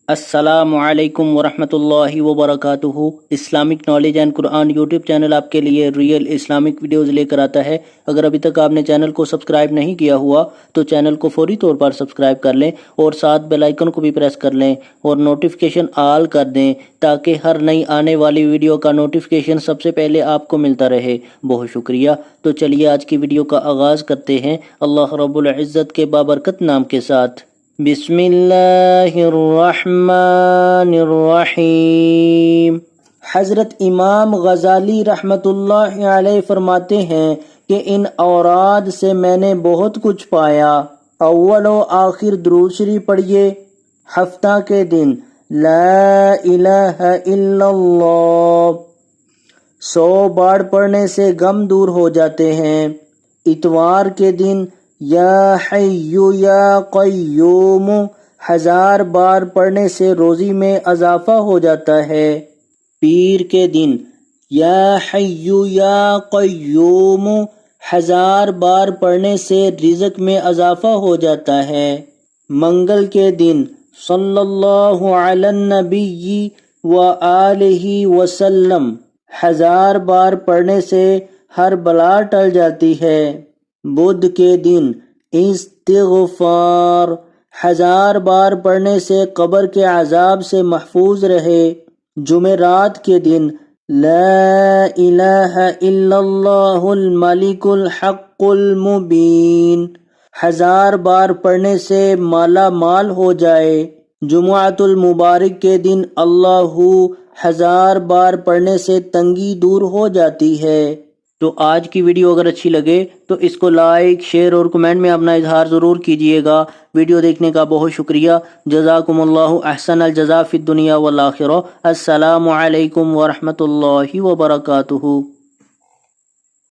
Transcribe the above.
السلام علیکم ورحمۃ اللہ وبرکاتہ۔ Islamic knowledge and Quran YouTube channel آپ کے لیے ریئل اسلامک ویڈیوز لے کر آتا ہے۔ اگر ابھی تک آپ نے چینل کو سبسکرائب نہیں کیا ہوا تو چینل کو فوری طور پر سبسکرائب کر لیں اور ساتھ بیل آئیکن کو بھی پریس کر لیں اور نوٹیفیکیشن آل کر دیں تاکہ ہر نئی آنے والی ویڈیو کا نوٹیفیکیشن سب سے پہلے آپ کو ملتا رہے۔ بہت شکریہ۔ تو چلیے آج کی ویڈیو کا آغاز کرتے ہیں اللہ رب العزت کے بابرکت نام کے ساتھ۔ بسم اللہ الرحمن الرحیم۔ حضرت امام غزالی رحمۃ اللہ علیہ فرماتے ہیں کہ ان اوراد سے میں نے بہت کچھ پایا۔ اول و آخر درود شریف پڑھیے۔ ہفتہ کے دن لا الہ الا اللہ 100 بار پڑھنے سے غم دور ہو جاتے ہیں۔ اتوار کے دن یا حی یا قیوم 1000 بار پڑھنے سے روزی میں اضافہ ہو جاتا ہے۔ پیر کے دن یا حی یا قیوم 1000 بار پڑھنے سے رزق میں اضافہ ہو جاتا ہے۔ منگل کے دن صلی اللہ علی النبی وآلہ وسلم 1000 بار پڑھنے سے ہر بلا ٹل جاتی ہے۔ بدھ کے دن استغفار 1000 بار پڑھنے سے قبر کے عذاب سے محفوظ رہے۔ جمعرات کے دن لا الہ الا اللہ الملک الحق المبین 1000 بار پڑھنے سے مالا مال ہو جائے۔ جمعۃ المبارک کے دن اللہ 1000 بار پڑھنے سے تنگی دور ہو جاتی ہے۔ تو آج کی ویڈیو اگر اچھی لگے تو اس کو لائک، شیئر اور کمنٹ میں اپنا اظہار ضرور کیجئے گا۔ ویڈیو دیکھنے کا بہت شکریہ۔ جزاکم اللہ احسن الجزاء فی الدنیا والآخرہ۔ السلام علیکم ورحمۃ اللہ وبرکاتہ۔